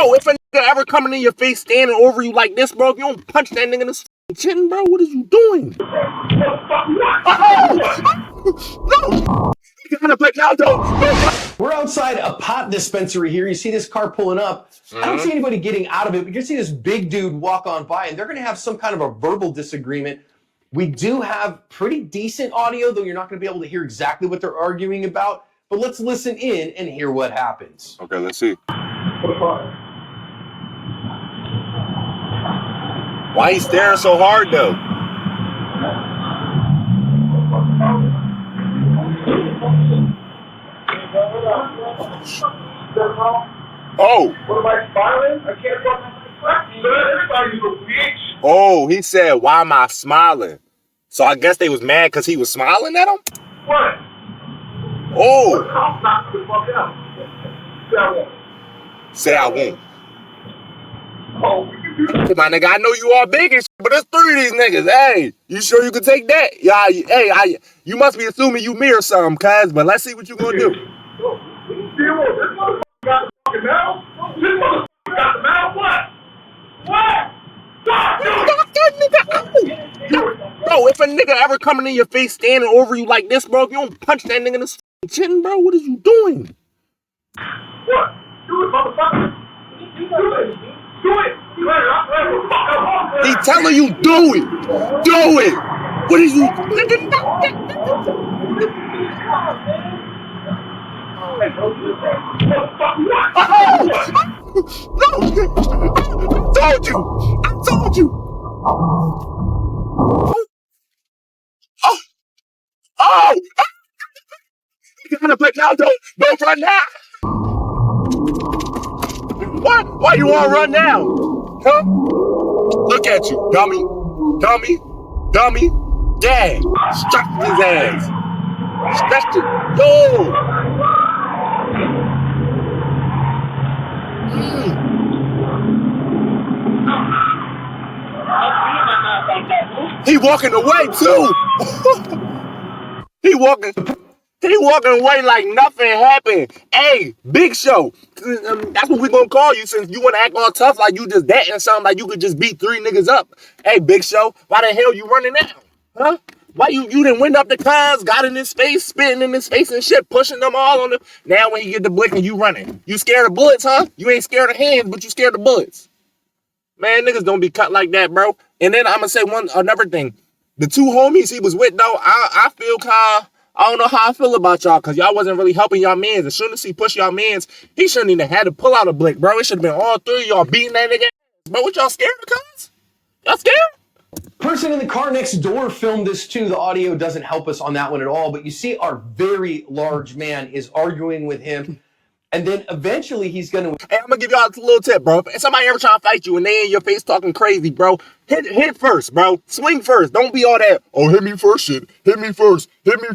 Bro, if a nigga ever coming in your face standing over you like this, bro, if you don't punch that nigga in the chin, bro, what is you doing? No! You gotta play now, don't. We're outside a pot dispensary here. You see this car pulling up. I don't see anybody getting out of it, but you see this big dude walk on by, and they're going to have some kind of a verbal disagreement. We do have pretty decent audio, though you're not going to be able to hear exactly what they're arguing about. But let's listen in and hear what happens. Okay, let's see. Why he staring so hard, though? Oh. What am I smiling? I can't fucking everybody's a bitch. Oh, he said, why am I smiling? So I guess they was mad because he was smiling at him? What? Oh. The cop knocked the fuck out. Say I won't. Oh, we can do that. Hey, my nigga, I know you all big and shit, but there's 3 of these niggas. Hey, you sure you can take that? Yeah, hey, you must be assuming you me or something, cuz, but let's see what you gonna do. This motherfucker got the fucking mouth. This motherfucker got the mouth. What? Bro, if a nigga ever coming in your face standing over you like this, bro, if you don't punch that nigga in the chin, bro, what is you doing? What? Do it, motherfucker. Do it. He telling you do it. Do it. What is you? I told you. Oh! You gotta play now, don't run now. What? Why you wanna run now? Huh? Look at you, dummy. Dang. Stretch his ass. Stretch it. Yo. He walking away too. He walking away like nothing happened. Hey, Big Show. That's what we gonna call you since you wanna act all tough like you just that and something like you could just beat 3 niggas up. Hey, Big Show, why the hell you running now? Huh? Why you done went up the cars, got in his face, spitting in his face and shit, pushing them all on him. Now when he get the blick and you running. You scared of bullets, huh? You ain't scared of hands, but you scared of bullets. Man, niggas don't be cut like that, bro. And then I'm gonna say another thing. The 2 homies he was with, though, I feel I don't know how I feel about y'all, because y'all wasn't really helping y'all mans. As soon as he pushed y'all mans, he shouldn't even had to pull out a blick, bro. It should have been all 3 of y'all beating that nigga. Bro, what y'all scared of, cuz? Y'all scared? Person in the car next door filmed this too. The audio doesn't help us on that one at all, but you see our very large man is arguing with him. And then eventually he's going to... Hey, I'm going to give y'all a little tip, bro. If somebody ever trying to fight you and they in your face talking crazy, bro, hit first, bro. Swing first. Don't be all that, oh, hit me first shit. Hit me first. He going to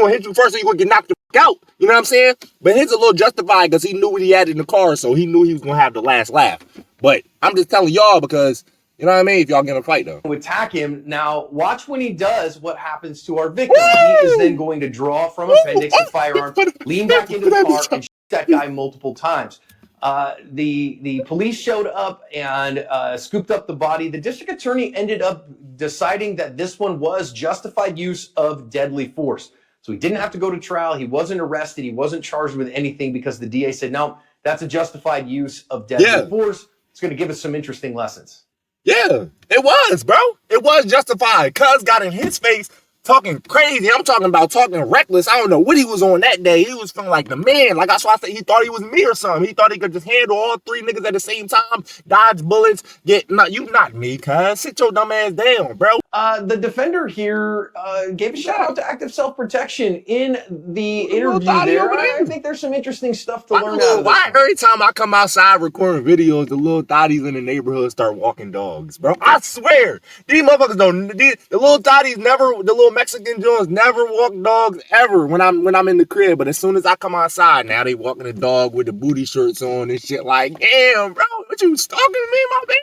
hit you first and you going to get knocked the fuck out. You know what I'm saying? But his a little justified because he knew what he had in the car, so he knew he was going to have the last laugh. But I'm just telling y'all because... You know what I mean? If y'all get in a fight, though. Attack him. Now, watch when he does what happens to our victim. Woo! He is then going to draw from appendix a firearm, lean back into the car, and shoot that guy multiple times. The police showed up and scooped up the body. The district attorney ended up deciding that this one was justified use of deadly force. So he didn't have to go to trial. He wasn't arrested. He wasn't charged with anything because the DA said, no, that's a justified use of deadly force. It's going to give us some interesting lessons. Yeah, it was, bro. It was justified. Cuz got in his face talking crazy. I'm talking about talking reckless. I don't know what he was on that day. He was feeling like the man. Like that's why I said he thought he was me or something. He thought he could just handle all 3 niggas at the same time, dodge bullets, you not me, cuz. Sit your dumb ass down, bro. The defender here gave a shout out to active self-protection in the interview there. I think there's some interesting stuff to learn out of why every time I come outside recording videos, the little thotties in the neighborhood start walking dogs, bro? I swear. These motherfuckers don't, the little thotties never, the little Mexican joints never walk dogs ever when I'm in the crib. But as soon as I come outside, now they walking the dog with the booty shirts on and shit like, damn, bro, what you stalking me, my baby?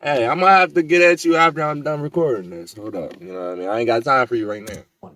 Hey, I'm gonna have to get at you after I'm done recording this. Hold up. You know what I mean? I ain't got time for you right now.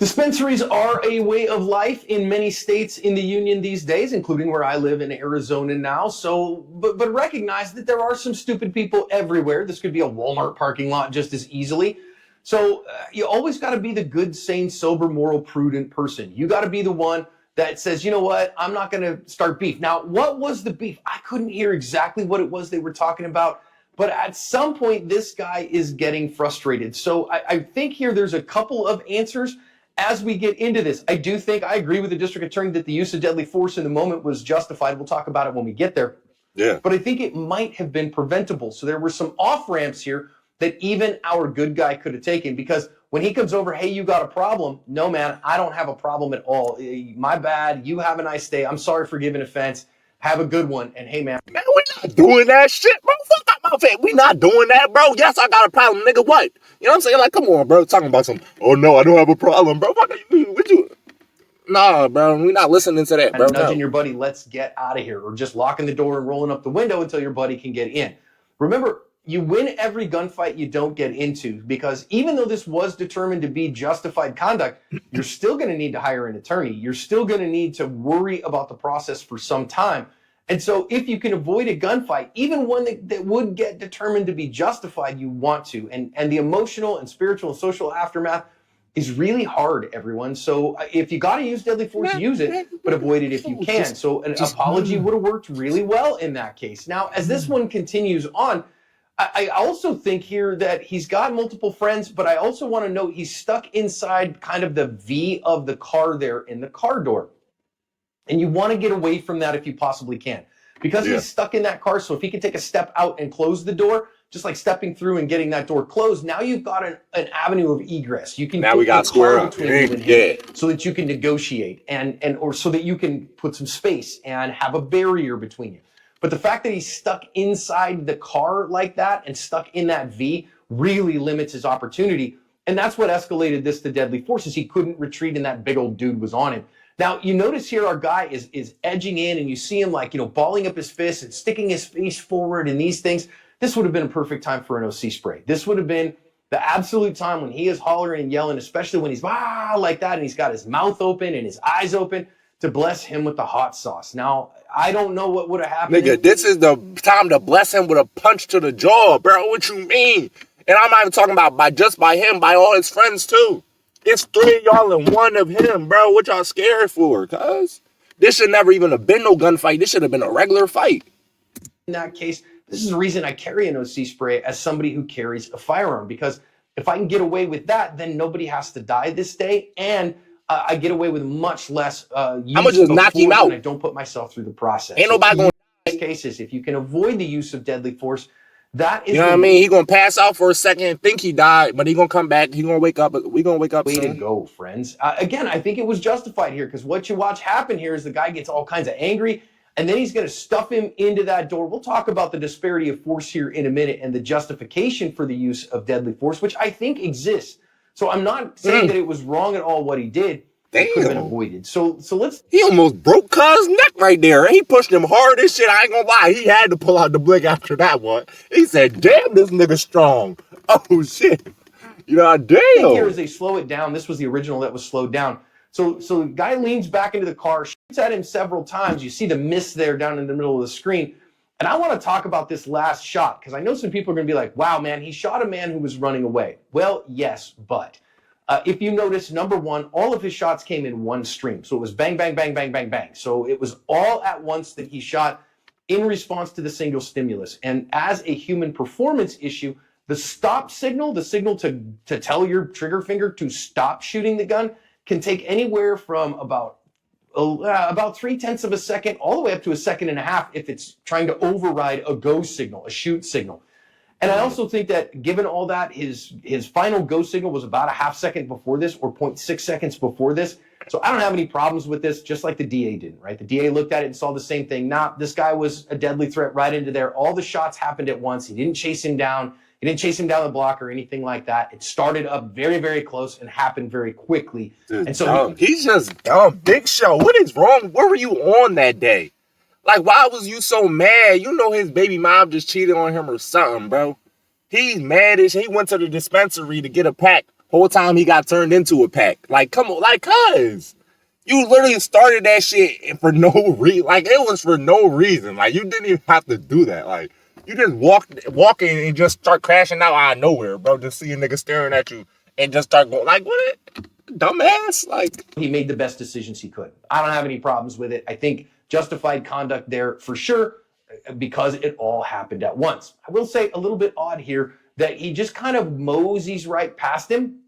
Dispensaries are a way of life in many states in the union these days, including where I live in Arizona now. So, but recognize that there are some stupid people everywhere. This could be a Walmart parking lot just as easily. So you always got to be the good, sane, sober, moral, prudent person. You got to be the one that says, you know what, I'm not going to start beef. Now, what was the beef? I couldn't hear exactly what it was they were talking about. But at some point, this guy is getting frustrated. So I think here there's a couple of answers as we get into this. I do think I agree with the district attorney that the use of deadly force in the moment was justified. We'll talk about it when we get there. Yeah. But I think it might have been preventable. So there were some off ramps here that even our good guy could have taken, because when he comes over, hey, you got a problem? No, man, I don't have a problem at all. My bad. You have a nice day. I'm sorry for giving offense. Have a good one. And hey, man, we not doing that shit, bro. Fuck out my face. We not doing that, bro. Yes, I got a problem, nigga. What? You know what I'm saying? Like, come on, bro. Talking about some, oh, no, I don't have a problem, bro. What you? Nah, bro. We not listening to that, bro. nudging your buddy, let's get out of here, or just locking the door and rolling up the window until your buddy can get in. Remember, you win every gunfight you don't get into, because even though this was determined to be justified conduct, you're still going to need to hire an attorney. You're still going to need to worry about the process for some time. And so if you can avoid a gunfight, even one that would get determined to be justified, you want to. And the emotional and spiritual and social aftermath is really hard, everyone. So if you got to use deadly force, use it, but avoid it if you can. So an apology would have worked really well in that case. Now, as this one continues on, I also think here that he's got multiple friends, but I also want to note he's stuck inside kind of the V of the car there in the car door. And you want to get away from that if you possibly can, because he's stuck in that car. So if he can take a step out and close the door, just like stepping through and getting that door closed, now you've got an avenue of egress. You can now we got square up between you and him so that you can negotiate or so that you can put some space and have a barrier between you. But the fact that he's stuck inside the car like that and stuck in that V really limits his opportunity. And that's what escalated this to deadly force, is he couldn't retreat and that big old dude was on him. Now, you notice here our guy is edging in, and you see him like, balling up his fist and sticking his face forward and these things. This would have been a perfect time for an OC spray. This would have been the absolute time when he is hollering and yelling, especially when he's like that and he's got his mouth open and his eyes open, to bless him with the hot sauce. Now, I don't know what would have happened. Nigga, this is the time to bless him with a punch to the jaw, bro. What you mean? And I'm not even talking about by him, by all his friends too. It's 3 of y'all and 1 of him, bro. What y'all scared for, cuz? This should never even have been no gunfight. This should have been a regular fight. In that case, this is the reason I carry an OC spray as somebody who carries a firearm, because if I can get away with that, then nobody has to die this day, and I get away with much less use I'm gonna just knock him out. and I don't put myself through the process. Ain't nobody gonna. In these cases, if you can avoid the use of deadly force, that is, you know what I mean? He gonna pass out for a second and think he died, but he gonna come back. He gonna wake up. We gonna wake up. Way to go, friends. Again, I think it was justified here, because what you watch happen here is the guy gets all kinds of angry, and then he's going to stuff him into that door. We'll talk about the disparity of force here in a minute and the justification for the use of deadly force, which I think exists. So I'm not saying that it was wrong at all what he did. It could have been avoided. So let's. He almost broke Cuz's neck right there. He pushed him hard as shit. I ain't gonna lie. He had to pull out the blick after that one. He said, "Damn, this nigga strong." Oh shit. You know, damn. I think here as they slow it down, this was the original that was slowed down. So the guy leans back into the car, shoots at him several times. You see the miss there down in the middle of the screen. And I want to talk about this last shot, because I know some people are going to be like, wow, man, he shot a man who was running away. Well, yes, but if you notice, number one, all of his shots came in one stream. So it was bang, bang, bang, bang, bang, bang. So it was all at once that he shot in response to the single stimulus. And as a human performance issue, the stop signal, the signal to tell your trigger finger to stop shooting the gun, can take anywhere from about 0.3 of a second all the way up to 1.5 seconds if it's trying to override a go signal, a shoot signal. And I also think that given all that, his final go signal was about 0.5 second before this, or 0.6 seconds before this. So I don't have any problems with this, just like the DA didn't, right? The DA looked at it and saw the same thing. Nah, this guy was a deadly threat right into there. All the shots happened at once. He didn't chase him down. He didn't chase him down the block or anything like that. It started up very, very close and happened very quickly. And so he's just dumb. Big Show, what is wrong? Where were you on that day? Like, why was you so mad? You know his baby mom just cheated on him or something, bro. He's mad as he went to the dispensary to get a pack Whole time he got turned into a pack. Like, come on, like, cuz. You literally started that shit for no reason. Like, it was for no reason. Like, you didn't even have to do that. Like, you just walk in and just start crashing out of nowhere, bro. Just see a nigga staring at you and just start going, like, what? Dumbass? Like, he made the best decisions he could. I don't have any problems with it. I think justified conduct there for sure, because it all happened at once. I will say a little bit odd here that he just kind of moseys right past him.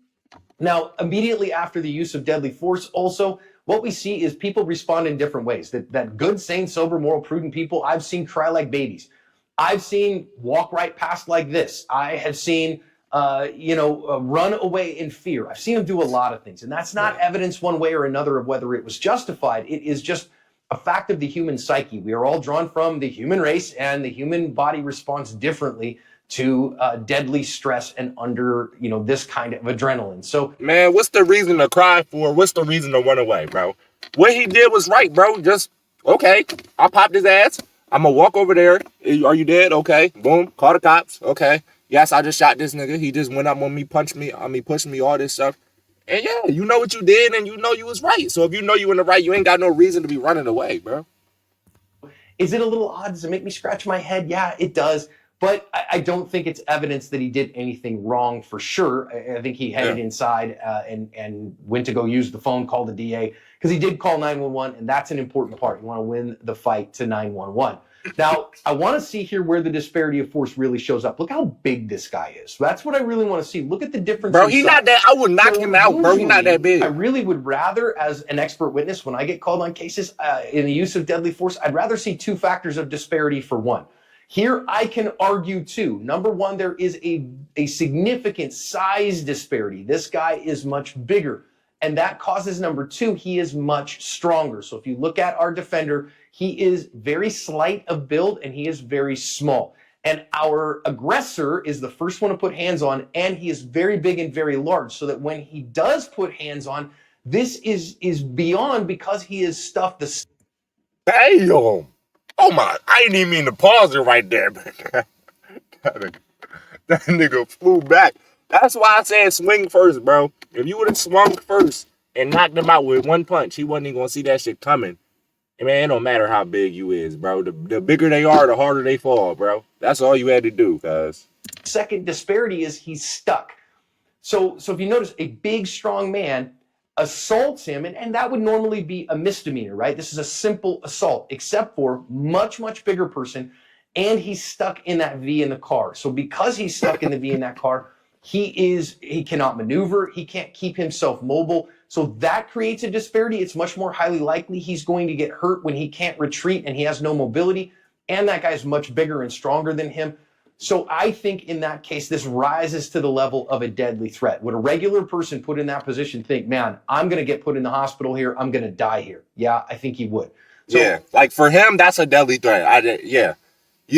Now, immediately after the use of deadly force, also, what we see is people respond in different ways. That good, sane, sober, moral, prudent people, I've seen cry like babies. I've seen walk right past like this. I have seen run away in fear. I've seen him do a lot of things, and that's not evidence one way or another of whether it was justified. It is just a fact of the human psyche. We are all drawn from the human race, and the human body responds differently to deadly stress and under this kind of adrenaline. So, man, what's the reason to cry for? What's the reason to run away, bro? What he did was right, bro. Just, okay, I popped his ass. I'm gonna walk over there. Are you dead? Okay. Boom. Call the cops. Okay. Yes, I just shot this nigga. He just went up on me, punched me, pushed me, all this stuff. And yeah, you know what you did, and you know you was right. So if you know you in the right, you ain't got no reason to be running away, bro. is it a little odd? Does it make me scratch my head? Yeah, it does. But I don't think it's evidence that he did anything wrong for sure. I think he headed inside and went to go use the phone, call the DA, because he did call 911, and that's an important part. You want to win the fight to 911. Now, I want to see here where the disparity of force really shows up. Look how big this guy is. That's what I really want to see. Look at the difference. Bro, he's not that. I would knock him out, bro. He's not that big. I really would rather, as an expert witness, when I get called on cases in the use of deadly force, I'd rather see two factors of disparity for one. Here, I can argue too. Number one, there is a significant size disparity. This guy is much bigger. And that causes, number two, he is much stronger. So if you look at our defender, he is very slight of build and he is very small. And our aggressor is the first one to put hands on, and he is very big and very large, so that when he does put hands on, this is beyond, because he is stuffed the... Damn. Oh my, I didn't even mean to pause it right there, man. That nigga flew back. That's why I said swing first, bro. If you would have swung first and knocked him out with one punch, he wasn't even going to see that shit coming. And man, it don't matter how big you is, bro. The bigger they are, the harder they fall, bro. That's all you had to do, cuz. Second disparity is he's stuck. So if you notice, a big, strong man assaults him, and that would normally be a misdemeanor, right? This is a simple assault, except for much, much bigger person, and he's stuck in that V in the car. So because he's stuck in the V in that car, he cannot maneuver, he can't keep himself mobile. So that creates a disparity. It's much more highly likely he's going to get hurt when he can't retreat and he has no mobility, and that guy's much bigger and stronger than him. So I think in that case, this rises to the level of a deadly threat. Would a regular person put in that position think, man, I'm going to get put in the hospital here, I'm going to die here? Yeah, I think he would. So, yeah, like for him, that's a deadly threat. Yeah,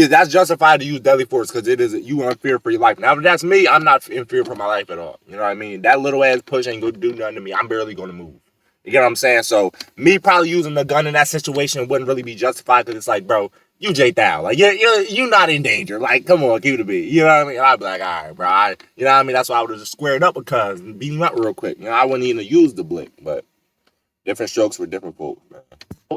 that's justified to use deadly force because it is, you are in fear for your life. Now, if that's me, I'm not in fear for my life at all. You know what I mean? That little ass push ain't going to do nothing to me. I'm barely going to move. You get what I'm saying? So me probably using the gun in that situation wouldn't really be justified, because it's like, bro, you JayThou. Like, you're not in danger. Like, come on, keep it a beat. You know what I mean? I'd be like, all right, bro. You know what I mean? That's why I would have just squared up with cuz and beat him up real quick. You know, I wouldn't even use the blick, but different strokes for different folks, man.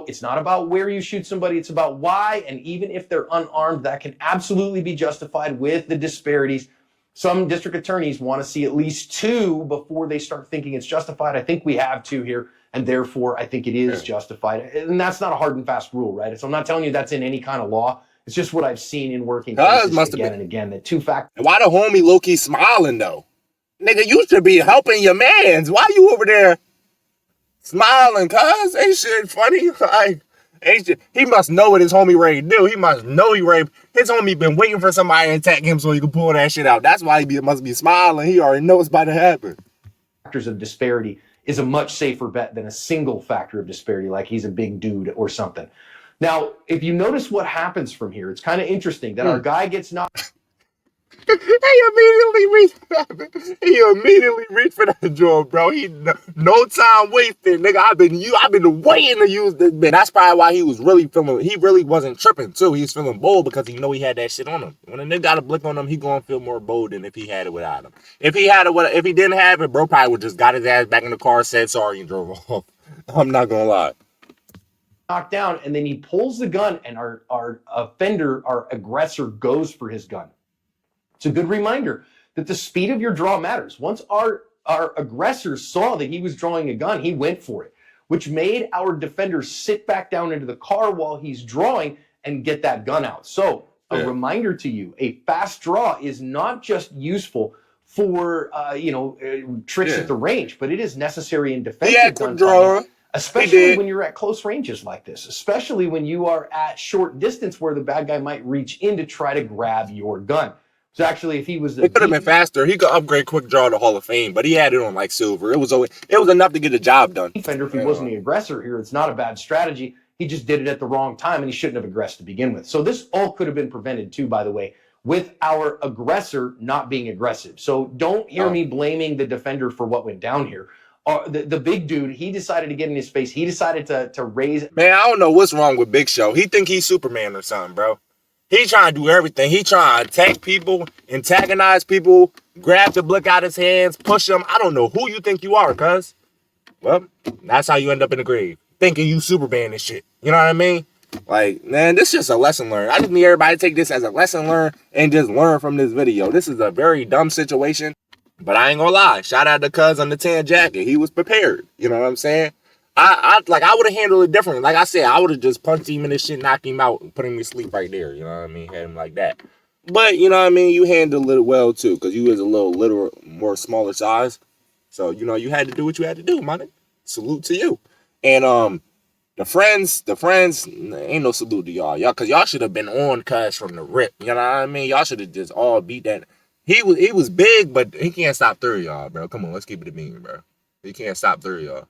It's not about where you shoot somebody, it's about why, and even if they're unarmed, that can absolutely be justified with the disparities. Some district attorneys want to see at least two before they start thinking it's justified. I think we have two here, and therefore I think it is justified. And that's not a hard and fast rule, right? So I'm not telling you that's in any kind of law. It's just what I've seen in working cases again and again, that two factors. Why the homie low-key smiling, though? Nigga, you should be helping your mans. Why you over there smiling, cuz? Ain't shit funny. Like, ain't shit. He must know what his homie ready to do. He must know he ready. His homie been waiting for somebody to attack him so he can pull that shit out. That's why he must be smiling. He already knows it's about to happen. Factors of disparity is a much safer bet than a single factor of disparity, like he's a big dude or something. Now, if you notice what happens from here, it's kind of interesting that our guy gets knocked. He immediately reached for that joint, bro. He no time wasted, nigga. I've been waiting to use this bit. That's probably why he was really feeling. He really wasn't tripping too. He was feeling bold because he know he had that shit on him. When a nigga got a blick on him, he gonna feel more bold than if he had it without him. If he didn't have it, bro probably would just got his ass back in the car, said sorry, and drove off. I'm not gonna lie. Knocked down, and then he pulls the gun, and our offender, our aggressor, goes for his gun. It's a good reminder that the speed of your draw matters. Once our aggressor saw that he was drawing a gun, he went for it, which made our defender sit back down into the car while he's drawing and get that gun out. So a reminder to you, a fast draw is not just useful for tricks at the range, but it is necessary in defensive gunfighting, especially when you're at close ranges like this, especially when you are at short distance where the bad guy might reach in to try to grab your gun. So actually, if he was, it could have been faster. He could upgrade quick draw to Hall of Fame, but he had it on like silver. It was enough to get the job done. Defender, if he wasn't the aggressor here, it's not a bad strategy. He just did it at the wrong time, and he shouldn't have aggressed to begin with. So this all could have been prevented too, by the way, with our aggressor not being aggressive. So don't hear me blaming the defender for what went down here. The big dude, he decided to get in his face. He decided to raise. Man, I don't know what's wrong with Big Show. He think he's Superman or something, bro. He trying to do everything. He trying to attack people, antagonize people, grab the blick out of his hands, push them. I don't know who you think you are, cuz. Well, that's how you end up in the grave. Thinking you Superman and shit. You know what I mean? Like, man, this is just a lesson learned. I just need everybody to take this as a lesson learned and just learn from this video. This is a very dumb situation, but I ain't gonna lie. Shout out to cuz on the tan jacket. He was prepared. You know what I'm saying? I would have handled it differently. Like I said, I would have just punched him in his shit, knocked him out, and put him to sleep right there. You know what I mean? Had him like that. But, you know what I mean? You handled it well, too, because you was a little more smaller size. So, you know, you had to do what you had to do, man. Salute to you. And the friends, ain't no salute to y'all. Because y'all should have been on cuz from the rip. You know what I mean? Y'all should have just all beat that. He was big, but he can't stop 3 of y'all, bro. Come on, let's keep it a beam, bro. He can't stop 3 of y'all.